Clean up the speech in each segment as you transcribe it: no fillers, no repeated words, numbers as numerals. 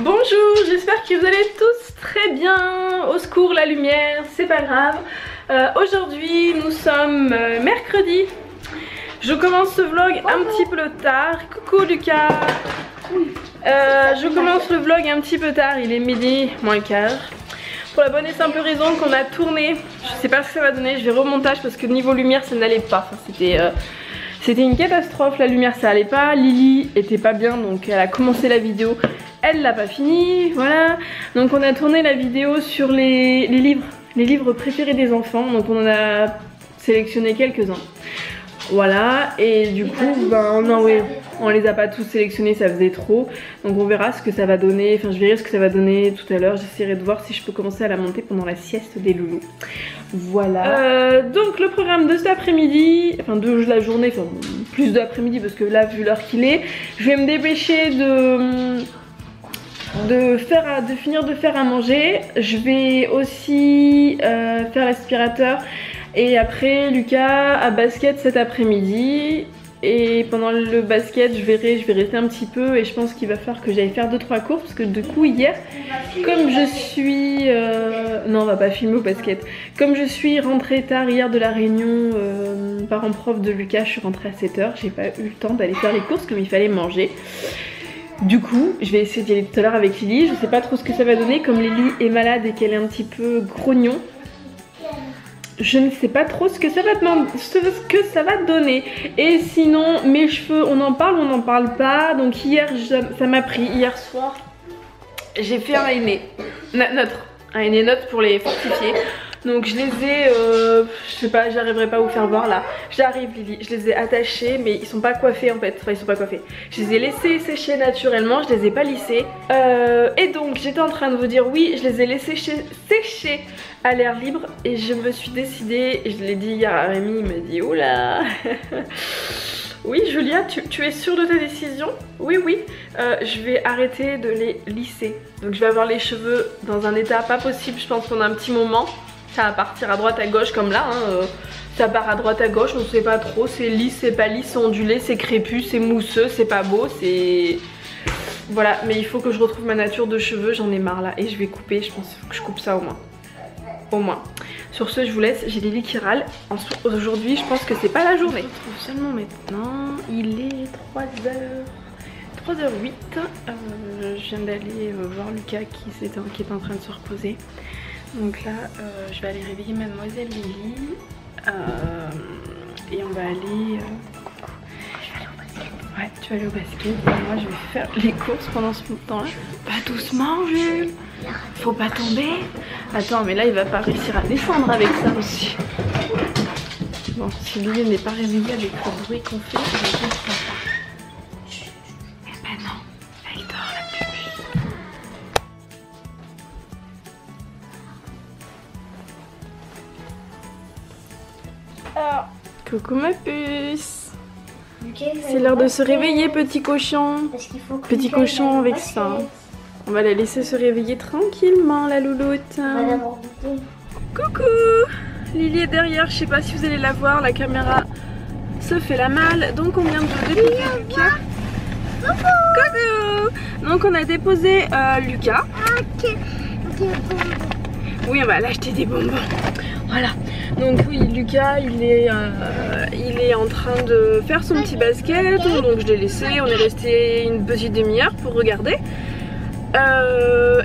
Bonjour, j'espère que vous allez tous très bien. Au secours la lumière, c'est pas grave. Aujourd'hui nous sommes mercredi. Je commence ce vlog un petit peu tard. Coucou Lucas. Je commence le vlog un petit peu tard, il est midi moins le quart. Pour la bonne et simple raison qu'on a tourné. Je sais pas ce que ça va donner, je vais remontage parce que niveau lumière ça n'allait pas. Enfin, c'était une catastrophe, la lumière ça allait pas. Lily était pas bien donc elle a commencé la vidéo. Elle l'a pas fini, voilà. Donc on a tourné la vidéo sur les livres préférés des enfants. Donc on en a sélectionné quelques-uns. Voilà, et du coup, ben non, oui, on les a pas tous sélectionnés, ça faisait trop. Donc on verra ce que ça va donner, enfin je verrai ce que ça va donner tout à l'heure. J'essaierai de voir si je peux commencer à la monter pendant la sieste des loulous. Voilà. Donc le programme de cet après-midi, enfin de la journée, enfin plus de l'après-midi parce que là vu l'heure qu'il est, je vais me dépêcher de finir de faire à manger. Je vais aussi faire l'aspirateur. Et après Lucas à basket cet après-midi. Et pendant le basket je vais rester un petit peu. Et je pense qu'il va falloir que j'aille faire 2-3 courses. Parce que du coup hier, comme je suis... non on va pas filmer au basket. Comme je suis rentrée tard hier de la réunion parent-prof de Lucas, je suis rentrée à 7 h. J'ai pas eu le temps d'aller faire les courses comme il fallait manger. Du coup, je vais essayer d'y aller tout à l'heure avec Lily. Je sais pas trop ce que ça va donner. Comme Lily est malade et qu'elle est un petit peu grognon, je ne sais pas trop ce que ça va donner. Et sinon, mes cheveux, on en parle ou on n'en parle pas. Donc hier, ça m'a pris. Hier soir, j'ai fait un henné neutre pour les fortifier. Donc je les ai, je sais pas, j'arriverai pas à vous faire voir là. J'arrive Lily, je les ai attachés mais ils sont pas coiffés en fait. Enfin ils sont pas coiffés. Je les ai laissés sécher naturellement, je les ai pas lissés. Et donc j'étais en train de vous dire oui, je les ai laissés sécher à l'air libre. Et je me suis décidée, et je l'ai dit hier à Rémi, il m'a dit oula. Oui Julia, tu es sûre de ta décision? Oui, je vais arrêter de les lisser. Donc je vais avoir les cheveux dans un état pas possible je pense pendant un petit moment. Ça va partir à droite à gauche comme là, hein. Ça part à droite à gauche, on sait pas trop, c'est lisse, c'est pas lisse, c'est ondulé, c'est crépus, c'est mousseux, c'est pas beau, c'est... Voilà, mais il faut que je retrouve ma nature de cheveux, j'en ai marre là et je vais couper, je pense que je coupe ça au moins. Sur ce je vous laisse, j'ai Lily qui râle. Aujourd'hui je pense que c'est pas la journée. Je retrouve seulement maintenant, il est 3h08. Je viens d'aller voir Lucas qui est en train de se reposer. Donc là je vais aller réveiller mademoiselle Lily et on va aller... Coucou. Je vais aller au basket. Ouais, tu vas aller au basket et moi je vais faire les courses pendant ce temps là. Pas doucement Jules, faut pas tomber. Attends mais là il va pas réussir à descendre avec ça aussi. Bon si Lily n'est pas réveillée avec le bruit qu'on fait, je ne comprends pas. Eh ben non, elle dort la pupille. Ah. Coucou ma puce. C'est l'heure de se réveiller petit cochon. Petit cochon avec ça. On va la laisser se réveiller tranquillement la louloute. Coucou. Lily est derrière, je sais pas si vous allez la voir, la caméra se fait la malle. Donc on vient de déposer Lucas. Coucou. Donc on a déposé Lucas. Oui on va l'acheter des bonbons. Voilà. Donc oui Lucas il est en train de faire son petit basket. Donc je l'ai laissé, on est resté une petite demi-heure pour regarder.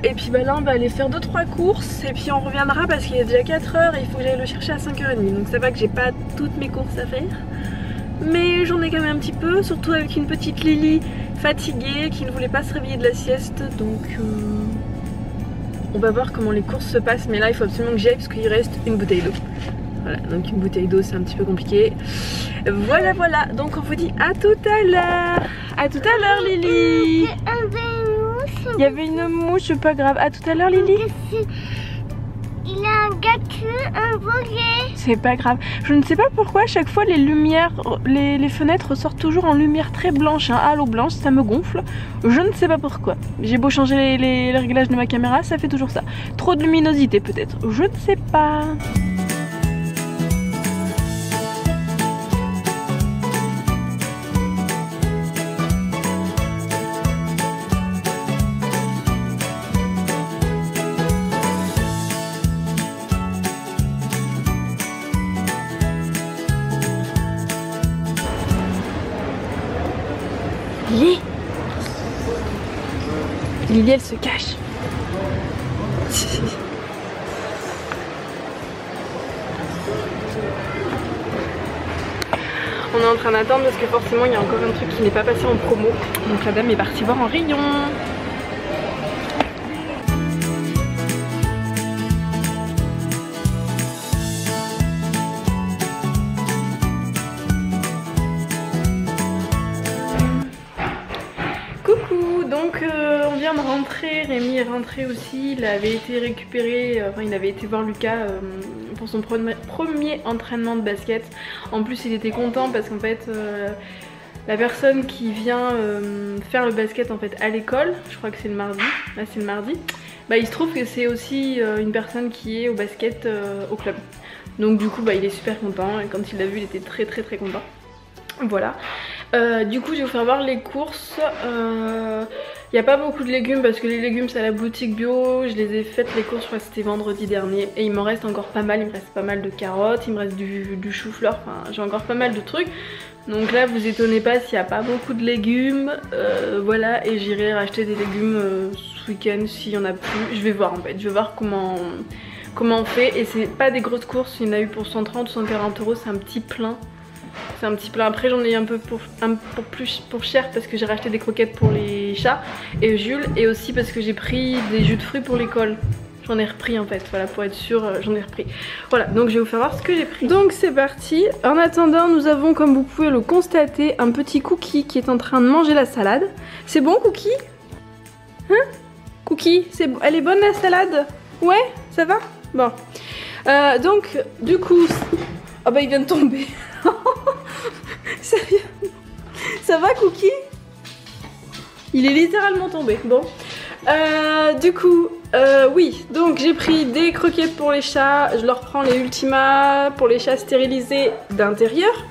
Et puis bah là on va aller faire 2-3 courses. Et puis on reviendra parce qu'il est déjà 4 h et il faut que j'aille le chercher à 5 h 30. Donc ça va que j'ai pas toutes mes courses à faire, mais j'en ai quand même un petit peu. Surtout avec une petite Lily fatiguée qui ne voulait pas se réveiller de la sieste. Donc on va voir comment les courses se passent. Mais là il faut absolument que j'y aille parce qu'il reste une bouteille d'eau. Voilà, donc une bouteille d'eau c'est un petit peu compliqué. Voilà, donc on vous dit à tout à l'heure. À tout à l'heure Lily. Il y avait une mouche, pas grave. À tout à l'heure Lily. Il a un gâteau, un volet. C'est pas grave. Je ne sais pas pourquoi à chaque fois les lumières, les fenêtres sortent toujours en lumière très blanche, hein, halo blanche, ça me gonfle. Je ne sais pas pourquoi. J'ai beau changer les réglages de ma caméra, ça fait toujours ça. Trop de luminosité peut-être, je ne sais pas. Lily. Lily, elle se cache. On est en train d'attendre parce que forcément il y a encore un truc qui n'est pas passé en promo. Donc la dame est partie voir en rayon. On vient de rentrer, Rémi est rentré aussi, il avait été récupéré, enfin il avait été voir Lucas pour son premier entraînement de basket. En plus il était content parce qu'en fait la personne qui vient faire le basket en fait à l'école, je crois que c'est le mardi, là c'est le mardi, bah il se trouve que c'est aussi une personne qui est au basket au club. Donc du coup bah il est super content et quand il l'a vu il était très content. Voilà. Du coup je vais vous faire voir les courses. Il n'y a pas beaucoup de légumes parce que les légumes c'est à la boutique bio. Je les ai faites les courses, je crois que c'était vendredi dernier. Et il m'en reste encore pas mal, il me reste pas mal de carottes, il me reste du chou-fleur, enfin j'ai encore pas mal de trucs. Donc là vous étonnez pas s'il n'y a pas beaucoup de légumes. Voilà, et j'irai racheter des légumes ce week-end s'il y en a plus. Je vais voir en fait, je vais voir comment on fait. Et c'est pas des grosses courses, il y en a eu pour 130 ou 140 €, c'est un petit plein. C'est un petit plein. Après j'en ai eu un peu pour cher parce que j'ai racheté des croquettes pour les chats et Jules, et aussi parce que j'ai pris des jus de fruits pour l'école. J'en ai repris en fait, voilà, pour être sûre, j'en ai repris. Voilà, donc je vais vous faire voir ce que j'ai pris. Donc c'est parti. En attendant, nous avons, comme vous pouvez le constater, un petit Cookie qui est en train de manger la salade. C'est bon Cookie? Hein Cookie, elle est bonne la salade? Ouais, ça va? Bon. Donc du coup... Oh bah il vient de tomber. Sérieux? Ça va Cookie? Il est littéralement tombé. Bon. Du coup, oui. Donc j'ai pris des croquettes pour les chats. Je leur prends les Ultima pour les chats stérilisés d'intérieur.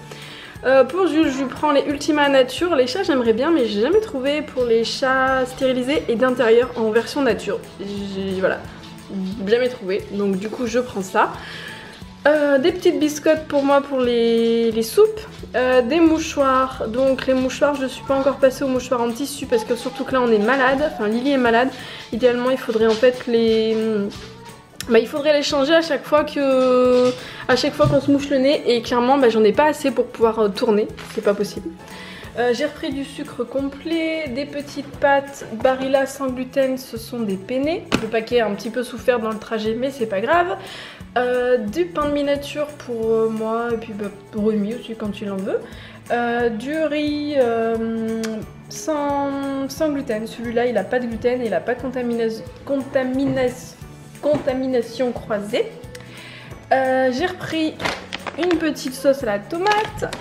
Pour Jules, je lui prends les Ultima nature. Les chats j'aimerais bien, mais j'ai jamais trouvé pour les chats stérilisés et d'intérieur en version nature. Voilà. Jamais trouvé. Donc du coup je prends ça. Des petites biscottes pour moi pour les soupes, des mouchoirs. Donc les mouchoirs, je ne suis pas encore passée aux mouchoirs en tissu parce que surtout que là on est malade, enfin Lily est malade. Idéalement il faudrait en fait il faudrait les changer à chaque fois qu'on se mouche le nez, et clairement j'en ai pas assez pour pouvoir tourner, c'est pas possible. J'ai repris du sucre complet, des petites pâtes Barilla sans gluten, ce sont des penne. Le paquet a un petit peu souffert dans le trajet mais c'est pas grave. Du pain de mie nature pour moi et puis pour Rémi aussi quand il en veut. Du riz sans gluten, celui-là il a pas de gluten et il a pas de contamination croisée. J'ai repris une petite sauce à la tomate.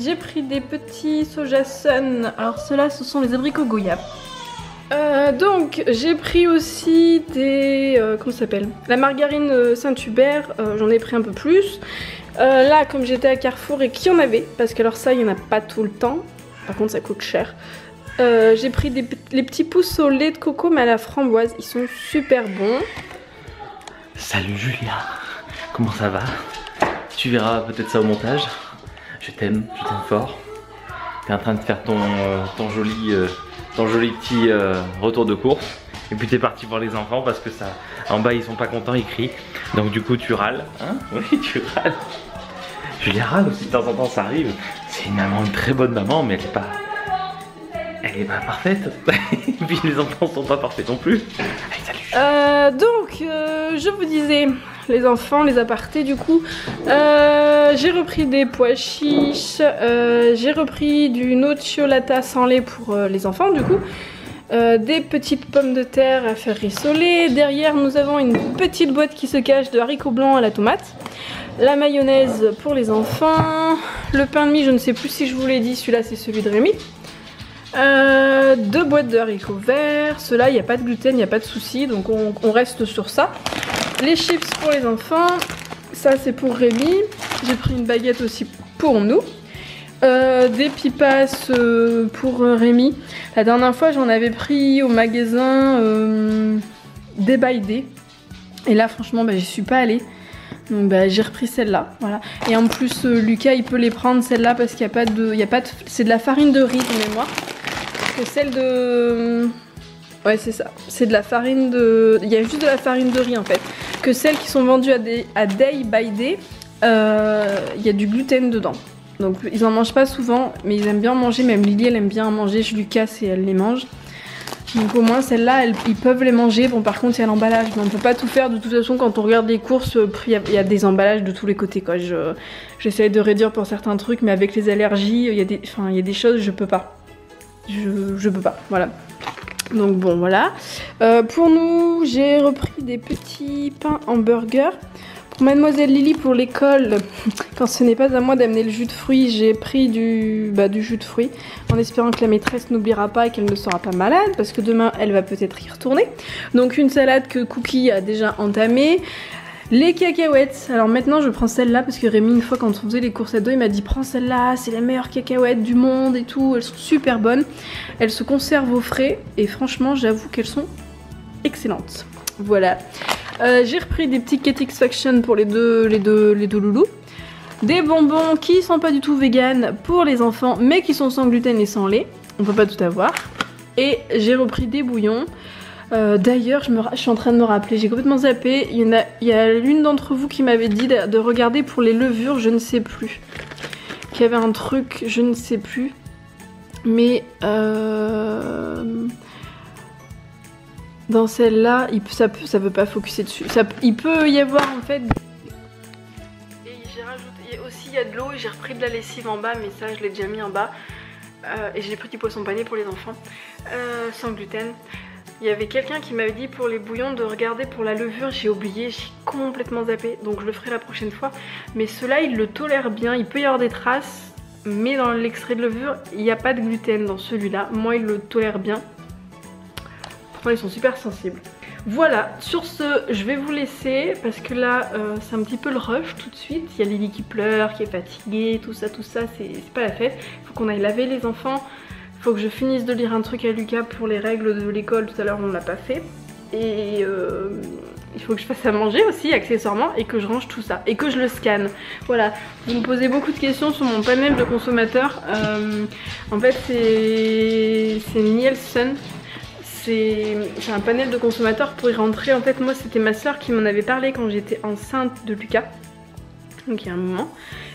J'ai pris des petits soja sun. Alors ceux-là ce sont les abricots goyave. Donc j'ai pris aussi des... comment ça s'appelle? La margarine Saint-Hubert, j'en ai pris un peu plus. Là comme j'étais à Carrefour et qu'il y en avait, parce que alors ça il n'y en a pas tout le temps, par contre ça coûte cher. J'ai pris les petits pousses au lait de coco mais à la framboise, ils sont super bons. Salut Julia, comment ça va? Tu verras peut-être ça au montage. Je t'aime fort. T'es en train de faire ton joli petit retour de course. Et puis t'es parti voir les enfants parce que ça, en bas ils sont pas contents, ils crient. Donc du coup tu râles, hein? Oui, tu râles. Julia râle aussi de temps en temps, ça arrive. C'est une très bonne maman, mais elle est pas parfaite. Et puis les enfants sont pas parfaits non plus. Allez, salut. Donc je vous disais, les enfants, les apartés du coup, j'ai repris des pois chiches, j'ai repris du nocciolata sans lait pour les enfants du coup, des petites pommes de terre à faire rissoler. Derrière nous avons une petite boîte qui se cache de haricots blancs à la tomate, la mayonnaise pour les enfants, le pain de mie, je ne sais plus si je vous l'ai dit, celui-là c'est celui de Rémi. 2 boîtes de haricots verts, ceux-là il n'y a pas de gluten, il n'y a pas de souci, donc on reste sur ça. Les chips pour les enfants, ça c'est pour Rémi. J'ai pris une baguette aussi pour nous. Des pipas pour Rémi. La dernière fois j'en avais pris au magasin Day by Day. Et là franchement j'y suis pas allée. Donc bah, j'ai repris celle-là, voilà. Et en plus Lucas il peut les prendre celle-là parce qu'il n'y a pas de, c'est de la farine de riz de mémoire. Que celle de, ouais c'est ça, c'est de la farine de, il y a juste de la farine de riz en fait. Que celles qui sont vendues à Day by Day, il y a du gluten dedans. Donc ils en mangent pas souvent, mais ils aiment bien en manger. Même Lily elle aime bien en manger, je lui casse et elle les mange. Donc au moins celles-là, ils peuvent les manger. Bon par contre il y a l'emballage, mais on ne peut pas tout faire. De toute façon quand on regarde les courses, il y a des emballages de tous les côtés quoi. J'essaie de réduire pour certains trucs, mais avec les allergies, il y a des choses je peux pas. Je peux pas, voilà. Donc bon voilà. Pour nous, j'ai repris des petits pains hamburgers. Pour Mademoiselle Lily pour l'école, quand ce n'est pas à moi d'amener le jus de fruits, j'ai pris du jus de fruits en espérant que la maîtresse n'oubliera pas et qu'elle ne sera pas malade parce que demain elle va peut-être y retourner. Donc une salade que Cookie a déjà entamée. Les cacahuètes, alors maintenant je prends celle-là parce que Rémi une fois quand on faisait les courses à dos il m'a dit prends celle-là, c'est les meilleures cacahuètes du monde et tout, elles sont super bonnes. Elles se conservent au frais et franchement j'avoue qu'elles sont excellentes. Voilà. J'ai repris des petits Satisfaction pour les deux loulous. Des bonbons qui sont pas du tout vegan pour les enfants mais qui sont sans gluten et sans lait. On peut pas tout avoir. Et j'ai repris des bouillons. D'ailleurs je suis en train de me rappeler, j'ai complètement zappé. Il y a l'une d'entre vous qui m'avait dit de regarder pour les levures, je ne sais plus. Qu'il y avait un truc, je ne sais plus. Mais dans celle-là, ça veut pas focuser dessus. Il peut y avoir en fait. Et j'ai rajouté aussi il y a de l'eau et j'ai repris de la lessive en bas, mais ça je l'ai déjà mis en bas. Et j'ai pris du poisson pané pour les enfants, sans gluten. Il y avait quelqu'un qui m'avait dit pour les bouillons de regarder pour la levure, j'ai oublié, j'ai complètement zappé, donc je le ferai la prochaine fois. Mais ceux-là, ils le tolèrent bien, il peut y avoir des traces, mais dans l'extrait de levure, il n'y a pas de gluten dans celui-là. Moi, il le tolère bien. Pourtant, ils sont super sensibles. Voilà, sur ce, je vais vous laisser parce que là, c'est un petit peu le rush tout de suite. Il y a Lily qui pleure, qui est fatiguée, tout ça, c'est pas la fête. Il faut qu'on aille laver les enfants. Il faut que je finisse de lire un truc à Lucas pour les règles de l'école, tout à l'heure on l'a pas fait. Et il faut que je fasse à manger aussi accessoirement et que je range tout ça. Et que je le scanne. Voilà, vous me posez beaucoup de questions sur mon panel de consommateur. En fait c'est Nielsen. C'est un panel de consommateurs pour y rentrer. En fait moi c'était ma soeur qui m'en avait parlé quand j'étais enceinte de Lucas. Donc il y a un moment.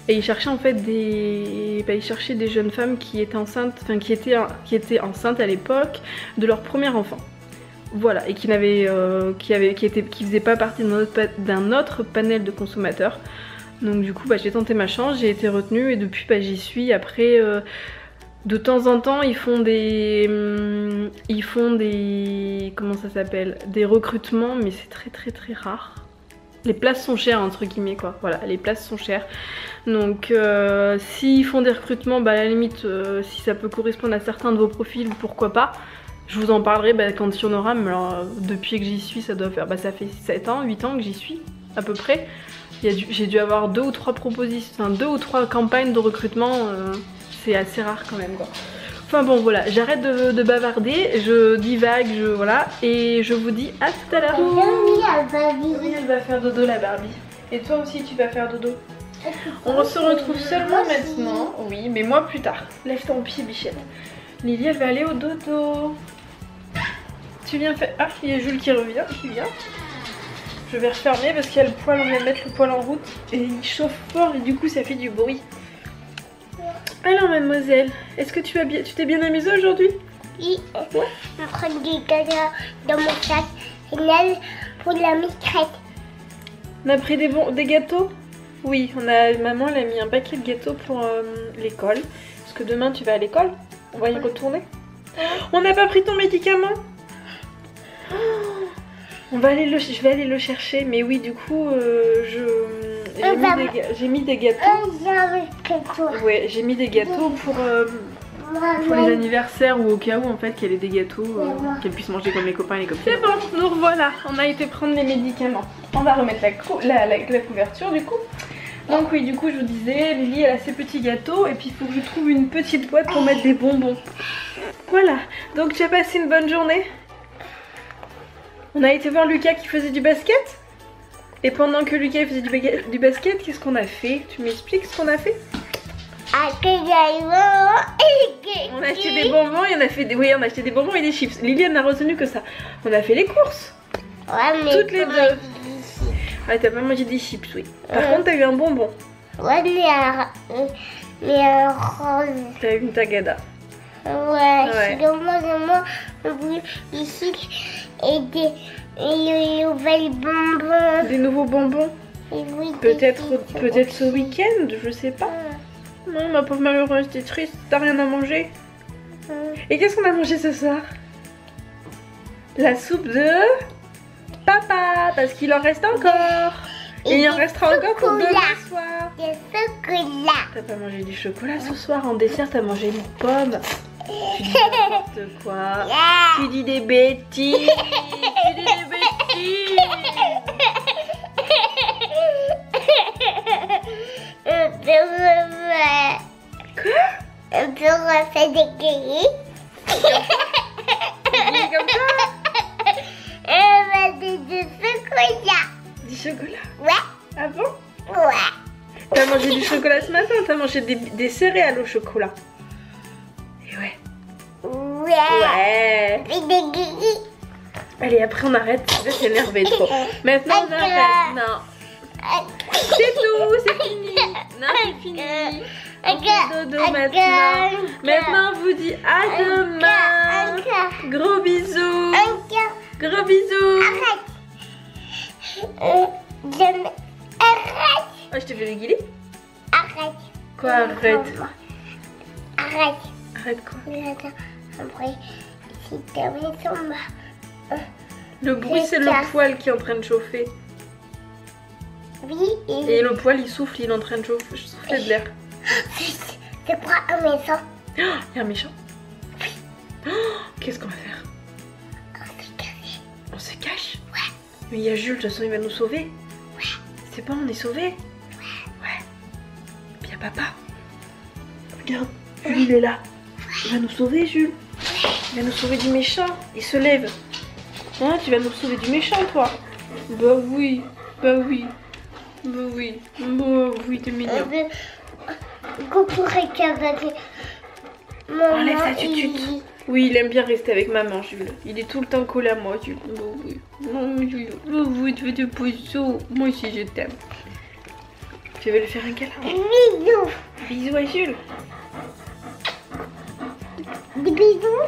Et il cherchait en fait il cherchait des jeunes femmes qui étaient enceintes, enfin qui étaient enceintes à l'époque de leur premier enfant. Voilà, et qui faisaient pas partie d'un autre panel de consommateurs. Donc du coup j'ai tenté ma chance, j'ai été retenue et depuis j'y suis. Après de temps en temps ils font des comment ça s'appelle, des recrutements, mais c'est très rare. Les places sont chères entre guillemets quoi, voilà, les places sont chères. Donc s'ils font des recrutements, à la limite si ça peut correspondre à certains de vos profils, pourquoi pas. Je vous en parlerai quand il y en aura, mais alors depuis que j'y suis ça doit faire, ça fait 7 ans, 8 ans que j'y suis à peu près. J'ai dû avoir 2 ou 3 propositions, enfin 2 ou 3 campagnes de recrutement, c'est assez rare quand même quoi. Enfin bon voilà, j'arrête de bavarder, je divague, voilà, et je vous dis à tout à l'heure. Oui, elle va faire dodo la Barbie. Et toi aussi tu vas faire dodo. On se retrouve seulement maintenant, oui, mais moi plus tard. Lève ton pied bichette. Lily elle va aller au dodo. Tu viens faire... Ah, il y a Jules qui revient, qui vient. Je vais refermer parce qu'il y a le poêle, on vient de mettre le poêle en route. Et il chauffe fort et du coup ça fait du bruit. Alors mademoiselle, est-ce que tu t'es bien amusée aujourd'hui? Oui, ouais. Je prends des gâteaux dans mon sac. Et là, pour la maîtresse. On a pris des gâteaux? Oui, maman elle a mis un paquet de gâteaux pour l'école. Parce que demain tu vas à l'école, on va y retourner. On n'a pas pris ton médicament? Je vais aller le chercher, mais oui du coup j'ai mis des gâteaux. Ouais, j'ai mis des gâteaux pour les anniversaires ou au cas où en fait qu'elle ait des gâteaux, qu'elle puisse manger comme les copains et les copines. C'est bon, nous revoilà, on a été prendre les médicaments. On va remettre la couverture du coup. Donc oui, du coup je vous disais, Lily elle a ses petits gâteaux et puis il faut que je trouve une petite boîte pour mettre des bonbons. Voilà, donc tu as passé une bonne journée? On a été voir Lucas qui faisait du basket? Et pendant que Lucas faisait du basket, qu'est-ce qu'on a fait? Tu m'expliques ce qu'on a fait? On a acheté des bonbons et on a fait des... Oui, on a acheté des bonbons et des chips. Liliane n'a retenu que ça. On a fait les courses. Ouais, mais toutes les deux. Ah, t'as pas mangé des chips, oui. Par contre, t'as eu un bonbon. Ouais, mais un rose. T'as eu une tagada. Ouais. Moi, oui, ici, et des nouvelles bonbons. Des nouveaux bonbons. Et oui, Peut-être ce week-end, je sais pas. Non, ma pauvre Marie-Rose, t'es triste, t'as rien à manger. Et qu'est-ce qu'on a mangé ce soir? La soupe de papa, parce qu'il en reste encore. Et il en restera encore pour demain soir. Des chocolats. T'as pas mangé du chocolat ce soir? En dessert, t'as mangé une pomme. Tu dis n'importe quoi. Tu dis des bêtises. Tu dis des bêtises. Quoi? On peut refaire des cahiers. Comme ça? Des chocolats. Du chocolat? Ouais. Ah bon? Ouais. T'as mangé du chocolat ce matin? T'as mangé des céréales au chocolat? Et ouais. Ouais. Et des guillis. Allez, après on arrête de s'énerver trop. Maintenant on arrête. Non. C'est tout, c'est fini. Non, c'est fini. On fait dodo maintenant. Maintenant on vous dit à demain. Gros bisous. Gros bisous. Arrête. Oh, je te fais le guilis. Arrête. Quoi, arrête? Arrête. Arrête quoi? Après, si t'as mis son bas. Le bruit, c'est le poêle qui est en train de chauffer. Oui, et le poêle, il souffle, il est en train de chauffer, souffler de l'air. C'est quoi un méchant? Il y a un méchant? Oh, qu'est-ce qu'on va faire? On se cache. On se cache? Ouais. Mais il y a Jules, de toute façon, il va nous sauver. Ouais. C'est bon, on est sauvés? Ouais. Puis il y a papa. Regarde, Jules, il est là. Il va nous sauver, Jules. Il va nous sauver du méchant. Il se lève. Hein, tu vas nous sauver du méchant, toi? Bah oui, bah oui. Bah oui, bah oui, t'es mignon. Coucou, regarde. Enlève ta tutute. Oui, il aime bien rester avec maman, Jules. Il est tout le temps collé à moi, Jules. Bah oui. Non, Jules. Bah oui, tu fais des poissons. Moi aussi, je t'aime. Tu veux lui faire un câlin? Bisous. Bisous à Jules. Des bisous.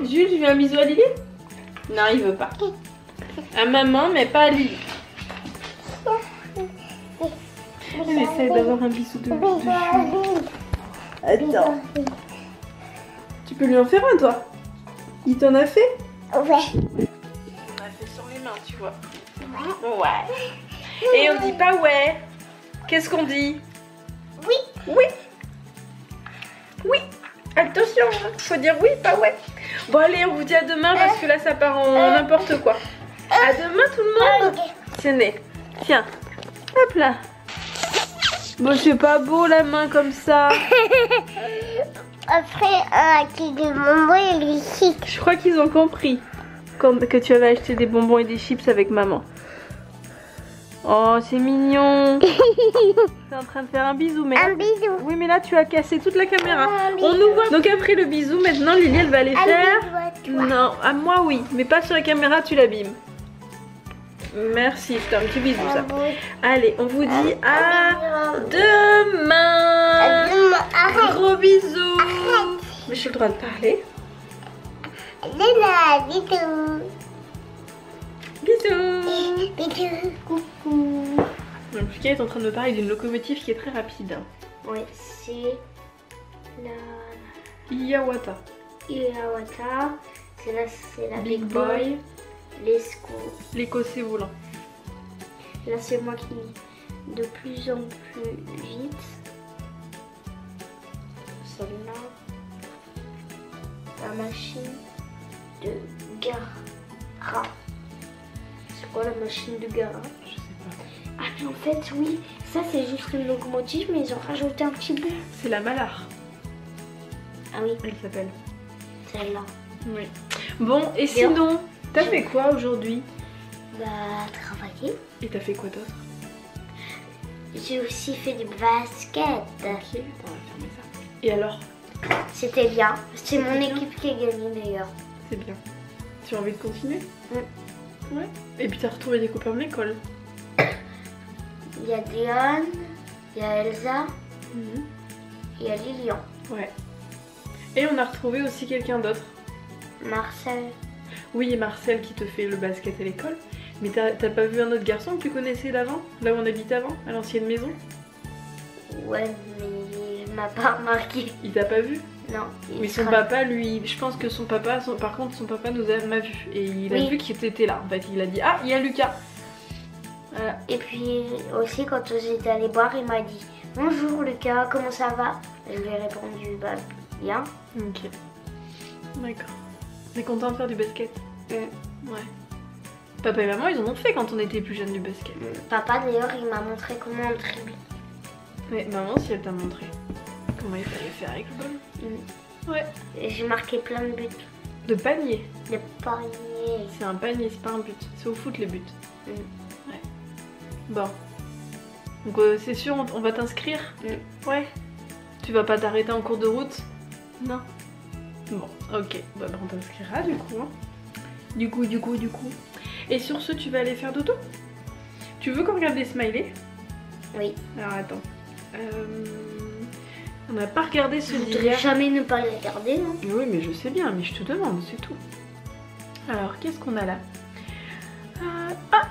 Jules, tu veux un bisou à Lily? Non, il veut pas. À maman, mais pas à Lily. Elle essaie d'avoir un bisou de Jules. Attends. Tu peux lui en faire un, toi? Il t'en a fait? Ouais. On a fait sur les mains, tu vois. Ouais. Et on dit pas ouais. Qu'est-ce qu'on dit? Oui. Oui. Oui. Attention, faut dire oui, pas ouais. Bon allez, on vous dit à demain parce que là ça part en n'importe quoi. À demain tout le monde. Tenez, tiens. Hop là. Bon, c'est pas beau la main comme ça. Après, qui des bonbons et des chips. Je crois qu'ils ont compris que tu avais acheté des bonbons et des chips avec maman. Oh, c'est mignon. T'es en train de faire un bisou, mais là, Un bisou. oui, mais là tu as cassé toute la caméra. Un bisou. On nous voit. Donc après le bisou, maintenant Lily elle va aller faire. bisou à toi. Non, à moi oui, mais pas sur la caméra, tu l'abîmes. Merci, c'est un petit bisou ça. Allez, on vous dit à demain. Arrête. Gros bisous. Arrête. Mais j'ai le droit de parler. Léna, bisous. Bisous. Bisous. Coucou. Donc Lucas est en train de me parler d'une locomotive qui est très rapide. Oui, c'est la Hiawatha. Hiawatha. C'est la Big Boy. L'Esco. L'écossais volant. Là, c'est moi qui de plus en plus vite. Celle-là. La machine de garage. C'est quoi la machine de garage? Je sais pas. Ah, mais en fait, oui, ça c'est juste une locomotive, mais ils ont rajouté un petit bout. C'est la Malar, Ah oui, elle s'appelle. celle-là. Oui. Bon, et sinon, t'as fait quoi aujourd'hui? Bah, travail. travaillé. Et t'as fait quoi d'autre? J'ai aussi fait du basket. Ok, attends, on va fermer ça. Et alors? C'était bien. C'est mon bien. équipe qui a gagné d'ailleurs. C'est bien. Tu as envie de continuer? Mm. Ouais. Et puis t'as retrouvé des copains de l'école? Il y a Diane, il y a Elsa, Mhm. il y a Lilian, Ouais. Et on a retrouvé aussi quelqu'un d'autre. Marcel. Oui, et Marcel qui te fait le basket à l'école. Mais t'as pas vu un autre garçon que tu connaissais d'avant? Là où on habitait avant? À l'ancienne maison? Ouais, mais il m'a pas remarqué. Il t'a pas vu? Non. Mais son papa, lui, je pense que son papa, par contre, son papa m'a vu. Et il a Oui. vu qu'il était là. En fait, il a dit, ah, il y a Lucas. Voilà. Et puis aussi quand j'étais allée boire, il m'a dit bonjour Lucas, comment ça va? Je lui ai répondu bah bien. Ok. D'accord. T'es content de faire du basket? Mm. Ouais. Papa et maman, ils en ont fait quand on était plus jeunes du basket. Papa d'ailleurs, il m'a montré comment on dribble. Mais maman, si elle t'a montré comment il fallait faire avec le ballon. Ouais. Et j'ai marqué plein de buts. De panier. De paniers. C'est un panier, c'est pas un but. C'est au foot les buts. Mm. Ouais. Bon. Donc c'est sûr, on va t'inscrire? Ouais. Tu vas pas t'arrêter en cours de route? Non. Bon, ok. Bah, on t'inscrira du coup. Hein. Du coup. Et sur ce, tu vas aller faire dodo? Tu veux qu'on regarde les smileys? Oui. Alors attends. On n'a pas regardé Je celui voudrais d'hier. jamais ne pas les regarder. Hein. Oui, mais je sais bien, mais je te demande, c'est tout. Alors, qu'est-ce qu'on a là? Ah,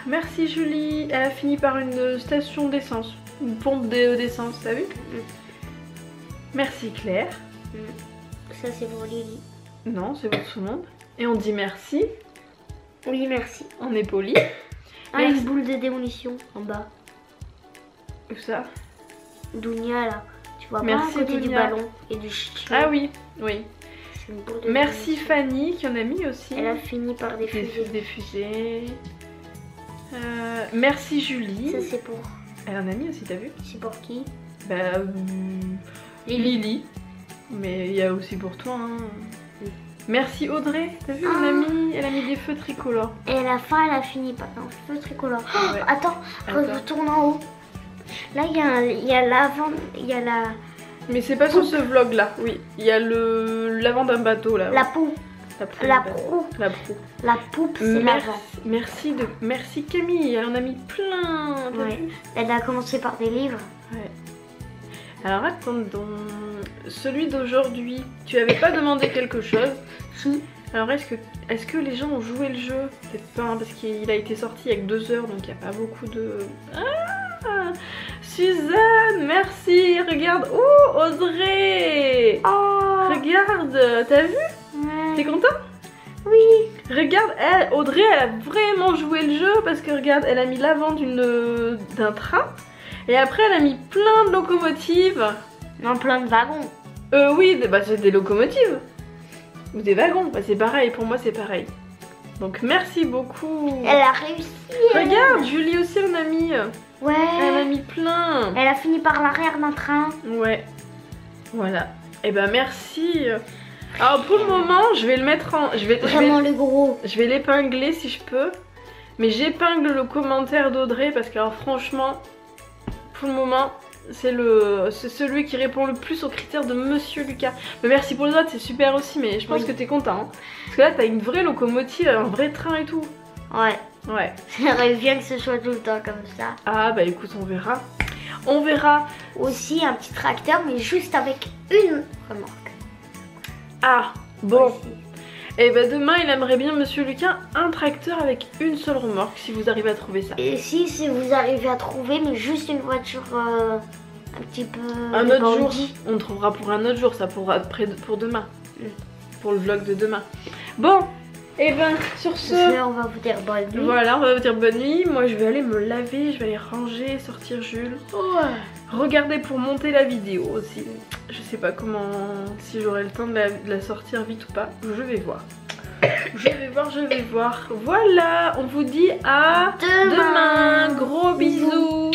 merci Julie. Elle a fini par une station d'essence. Une pompe d'essence, t'as vu? Merci Claire. Ça c'est pour Lily. Non, c'est pour tout le monde. Et on dit merci. Oui, merci. On est poli. Ah, Merci. une boule de démolition en bas. Où ça? Dounia là. Tu vois Merci, pas à côté du Dounia. ballon et du chien. Ah oui, oui. C'est une boule de Merci démolition. Fanny qui en a mis aussi. Elle a fini par défuser. Des fusées. Merci Julie. Ça c'est pour. Elle en a mis aussi, t'as vu? C'est pour qui? Bah, Lily. Mais il y a aussi pour toi. Hein. Merci Audrey. T'as vu? Elle a mis des feux tricolores. Et à la fin, elle a fini par un feu tricolore. Oh, Ouais. attends, Attends. retourne en haut. Là, il y a l'avant, il y a Mais c'est pas sur ce vlog là. Oui, il y a l'avant d'un bateau là. la poule, La proue. la proue. La proue. La poupe, c'est l'avant. Merci Camille. Elle en a mis plein. T'as Ouais. vu? Elle a commencé par des livres. Ouais. Alors attendons. Celui d'aujourd'hui, tu avais pas demandé quelque chose? Si. Alors est-ce que les gens ont joué le jeu? Peut-être pas, hein, parce qu'il a été sorti il y a que 2 heures, donc il n'y a pas beaucoup de... Ah, Suzanne, merci. Regarde. Oh, Audrey. Oh. Regarde, t'as vu? Ouais. T'es content? Oui. Regarde, Audrey, elle a vraiment joué le jeu parce que regarde, elle a mis l'avant d'un train et après elle a mis plein de locomotives. Non, plein de wagons. Oui, bah c'est des locomotives ou des wagons. Bah c'est pareil, pour moi c'est pareil. Donc merci beaucoup. Elle a réussi. Regarde, Julie aussi en a mis. Ouais. Elle en a mis plein. Elle a fini par l'arrière d'un train. Ouais. Voilà. Et ben merci. Alors pour le moment, je vais le mettre en... Vraiment le gros. Je vais l'épingler si je peux. Mais j'épingle le commentaire d'Audrey parce que alors franchement, pour le moment, c'est celui qui répond le plus aux critères de Monsieur Lucas. Mais merci pour les autres, c'est super aussi, mais je pense Oui. que t'es content. Hein. Parce que là, t'as une vraie locomotive, un vrai train et tout. Ouais. Ouais. J'aimerais bien que ce soit tout le temps comme ça. Ah bah écoute, on verra. On verra. Aussi un petit tracteur, mais juste avec une remorque. Ah, bon. Aussi. Et bah demain, il aimerait bien Monsieur Lucas un tracteur avec une seule remorque, si vous arrivez à trouver ça. Et si vous arrivez à trouver, mais juste une voiture un petit peu... Un autre jour, bandit. on trouvera pour un autre jour, ça pourra pour demain. Pour le vlog de demain. Bon, et ben sur ce, Là, on va vous dire bonne nuit. voilà, on va vous dire bonne nuit. Moi, je vais aller me laver, je vais aller ranger, sortir Jules. Regarder pour monter la vidéo aussi. Je sais pas comment, si j'aurai le temps de la sortir vite ou pas. Je vais voir. Je vais voir. Voilà, on vous dit à Demain. demain. Gros bisous.